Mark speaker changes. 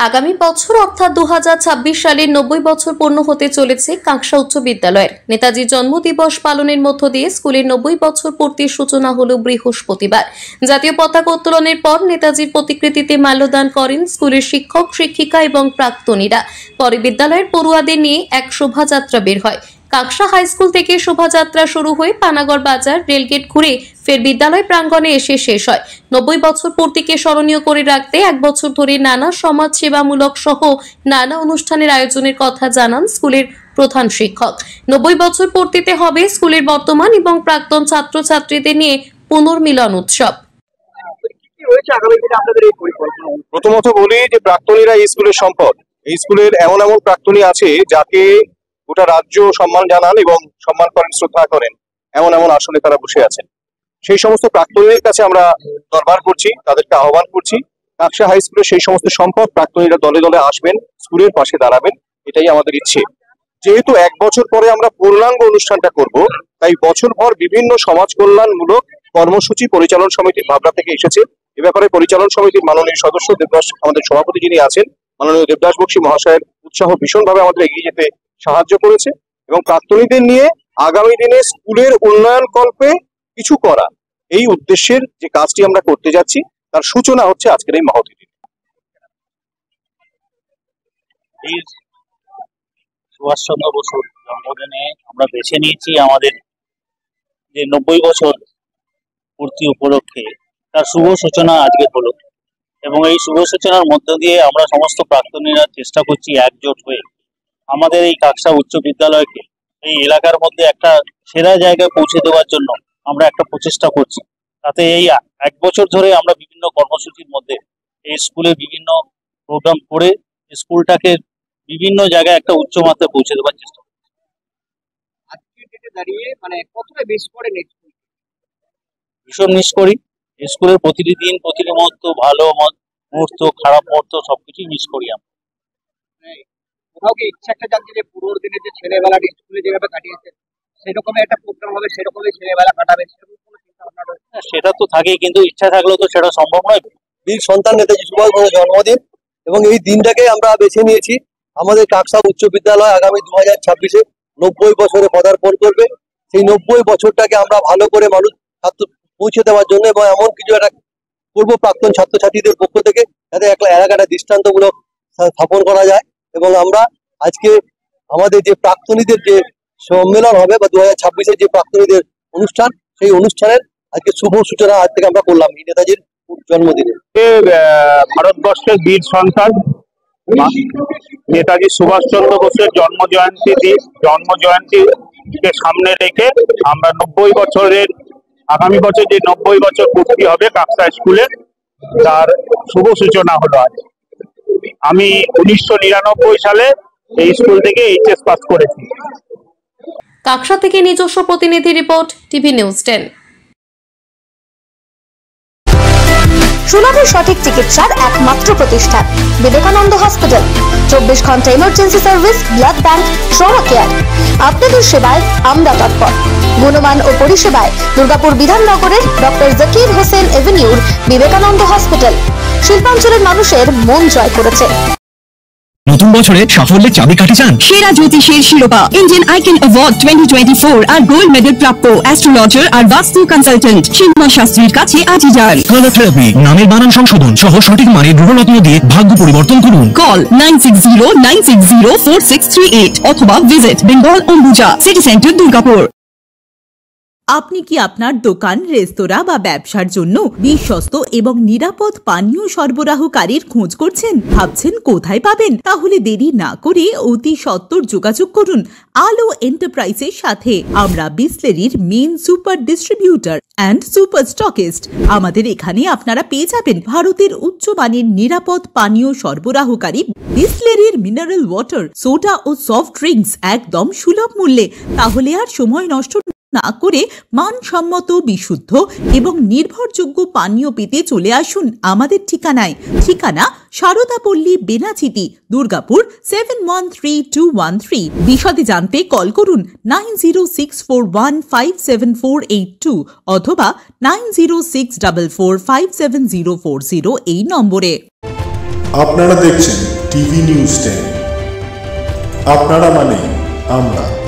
Speaker 1: আগামী বছর অর্থাৎ 2026 সালের 90 বছর পূর্ণ হতে চলেছে কাঁকসা উচ্চ বিদ্যালয়ের। নেতাজির জন্মদিবস পালনের মধ্য দিয়ে স্কুলের 90 বছর পূর্তির সূচনা হলো বৃহস্পতিবার। জাতীয় পতাকা উত্তোলনের পর নেতাজির প্রতিকৃতিতে মাল্যদান করেন স্কুলের শিক্ষক শিক্ষিকা এবং প্রাক্তনীরা। পরে বিদ্যালয়ের পড়ুয়াদের নিয়ে এক শোভাযাত্রা বের হয়। কাঁকসা হাই স্কুল থেকে শোভাযাত্রা শুরু হয়ে পানাগড় বাজার রেলগেট ঘুরে ফের বিদ্যালয় প্রাঙ্গণে এসে শেষ হয়। 90 বছর পূর্তিকে স্মরণীয় করে রাখতে 1 বছর ধরে নানা সমাজ সেবামূলক সহ নানা অনুষ্ঠানের আয়োজনের কথা জানান স্কুলের প্রধান শিক্ষক। 90 বছর পূর্তিতে হবে স্কুলের বর্তমান এবং প্রাক্তন ছাত্রছাত্রীদের নিয়ে পুনর্মিলন উৎসব।
Speaker 2: প্রথমত বলি যে প্রাক্তনীরা এই স্কুলের সম্পদ। এই স্কুলের এমন এমন প্রাক্তনী আছে যাকে গোটা রাজ্য সম্মান জানান এবং সম্মান করেন, শ্রদ্ধা করেন, এমন এমন আসলে তারা বসে আছেন। সেই সমস্ত প্রাক্তনীদের কাছে আমরা দরবার করছি, তাদেরকে আহ্বান করছি, কাঁকসা হাই স্কুলের সেই সমস্ত সম্পদ প্রাক্তনীরা দলে দলে আসবেন, স্কুলের পাশে দাঁড়াবেন, এটাই আমাদের ইচ্ছে। যেহেতু 1 বছর পরে আমরা পূর্ণাঙ্গ অনুষ্ঠানটা করব, তাই বছরভর বিভিন্ন সমাজ কল্যাণমূলক কর্মসূচি পরিচালন সমিতির ভাবনা থেকে এসেছে। এ ব্যাপারে পরিচালন সমিতির মাননীয় সদস্য দেবদাস, আমাদের সভাপতি যিনি আছেন মাননীয় দেবদাস বক্সী মহাশয়ের উৎসাহ ভীষণভাবে আমাদের এগিয়ে যেতে সাহায্য করেছে এবং প্রাক্তনীদের নিয়ে আগামী দিনে স্কুলের উন্নয়ন কল্পে কিছু করা, এই উদ্দেশ্যের যে কাজটি আমরা করতে যাচ্ছি তার সূচনা হচ্ছে আজকের এই মহৎ দিনে।
Speaker 3: সুভাষচন্দ্র বসুর জন্মদিনে আমরা বেছে নিয়েছি আমাদের যে 90 বছর পূর্তি উপলক্ষে তার শুভ সূচনা আজকে হলো এবং এই শুভ সূচনার মধ্য দিয়ে আমরা সমস্ত প্রাক্তনীরা চেষ্টা করছি একজোট হয়ে আমাদের এই কাঁকসা উচ্চ বিদ্যালয়কে এই এলাকার মধ্যে একটা সেরা জায়গায় পৌঁছে দেওয়ার জন্য আমরা একটা প্রচেষ্টা করছি। তাতে এই 1 বছর ধরে আমরা বিভিন্ন কর্মসূচির মধ্যে এই স্কুলে বিভিন্ন প্রোগ্রাম করে স্কুলটাকে বিভিন্ন জায়গায় একটা উচ্চ মাত্রায় পৌঁছে দেওয়ার চেষ্টা করছি।
Speaker 4: আজকের ডেটে দাঁড়িয়ে মানে কতটা মিস করেন?
Speaker 3: ভীষণ মিস করি। স্কুলের প্রতিটি দিন, প্রতিটি মুহূর্ত, ভালো মুহূর্ত, খারাপ মুহূর্ত সবকিছুই মিস করি আমরা।
Speaker 4: কোথাও কি ইচ্ছা একটা জানছে যে পুরোর দিনে যে ছেলেবেলাটা স্কুলে যেভাবে কাটিয়েছে সেরকমের একটা প্রোগ্রাম হবে, সেরকমই ছেলেবেলা কাটাবে,
Speaker 3: সেটা তো থাকেই, কিন্তু ইচ্ছা থাকলেও তো সেটা সম্ভব নয়।
Speaker 5: বীর সন্তান নেতাজি সুভাষচন্দ্রের জন্মদিন এবং এই দিনটাকে আমরা বেছে নিয়েছি। আমাদের কাঁকসা উচ্চ বিদ্যালয় আগামী 2026-এ 90 বছরে পদার্পণ করবে। সেই 90 বছরটাকে আমরা ভালো করে মানুষ ছাত্র পৌঁছে দেওয়ার জন্য এবং এমন কিছু একটা পূর্ব প্রাক্তন ছাত্রছাত্রীদের পক্ষ থেকে যাতে এলাকাটা দৃষ্টান্তমূলক স্থাপন করা যায়। এবং আমরা আজকে আমাদের যে প্রাক্তনীদের যে সম্মেলন হবে বা 2026-এর যে প্রাক্তনীদের অনুষ্ঠান, সেই অনুষ্ঠানের আজকে শুভ সূচনা আজ থেকে আমরা করলাম নেতাজির জন্মদিনে।
Speaker 2: ভারতবর্ষের বীর সন্তান নেতাজি সুভাষচন্দ্র বোসের জন্মজয়ন্তীকে সামনে রেখে আমরা 90 বছরের আগামী বছর যে 90 বছর পূর্তি হবে কাঁকসা স্কুলের, তার শুভ সূচনা হলো আজ। আমি 1999 সালে এই স্কুল থেকে এইচএস পাস করেছি।
Speaker 1: কাঁকসা থেকে নিজস্ব প্রতিনিধি রিপোর্ট, টিভি নিউজ 10।
Speaker 6: সুলভের সঠিক চিকিৎসার একমাত্র প্রতিষ্ঠান বিবেকানন্দ হসপিটাল। 24 ঘন্টা emergency service, blood bank, trauma care. আপনাদের সেবায় আমরা তৎপর। গুণমান ও পরিষেবায় দুর্গাপুর বিধাননগরের ডক্টর জাকির হোসেন এভিনিউর বিবেকানন্দ হসপিটাল শিল্পাঞ্চলের মানুষের মন জয় করেছে।
Speaker 7: নতুন বছরে সাফল্যের চাবিকাঠি চান?
Speaker 8: সেরা জ্যোতিষের শিরোপা ইন্ডিয়ান আইকন অ্যাওয়ার্ড 2024 আর গোল্ড মেডেল প্রাপ্ত অ্যাস্ট্রোলজার আর বাস্তু কনসালটেন্ট সীমা শাস্ত্রীর কাছে আজই যান।
Speaker 7: কালার থেরাপি, নামের বানান সংশোধন সহ সঠিক মানের গ্রহরত্ন দিয়ে ভাগ্য পরিবর্তন করুন।
Speaker 8: কল 9609604638 অথবা visit Bengal Ambuja city centre, Durgapur.
Speaker 9: আপনি কি আপনার দোকান, রেস্তোরাঁ বা ব্যবসার জন্য বিশ্বস্ত এবং নিরাপদ পানীয় সরবরাহকারীর খোঁজ করছেন? ভাবছেন কোথায় পাবেন? তাহলে দেরি না করে অতি সত্বর যোগাযোগ করুন আলো এন্টারপ্রাইজের সাথে। আমরা বিসলেরির main super distributor and super stockist. আমাদের এখানে আপনারা পেয়ে যাবেন ভারতের উচ্চমানের নিরাপদ পানীয় সরবরাহকারী বিসলেরির মিনারেল ওয়াটার, সোডা ও সফট ড্রিঙ্কস একদম সুলভ মূল্যে। তাহলে আর সময় নষ্ট না করে মানসম্মত, বিশুদ্ধ এবং নির্ভরযোগ্য পানীয় পেতে চলে আসুন আমাদের ঠিকানায়। ঠিকানা সারদাপল্লী, বেনাচিতি, দুর্গাপুর 713213। বিশদে জানতে কল করুন 9064157482 অথবা 9064457040 এই নম্বরে।
Speaker 10: আপনারা দেখছেন টিভি নিউজ 10। আপনারা মানে আমরা।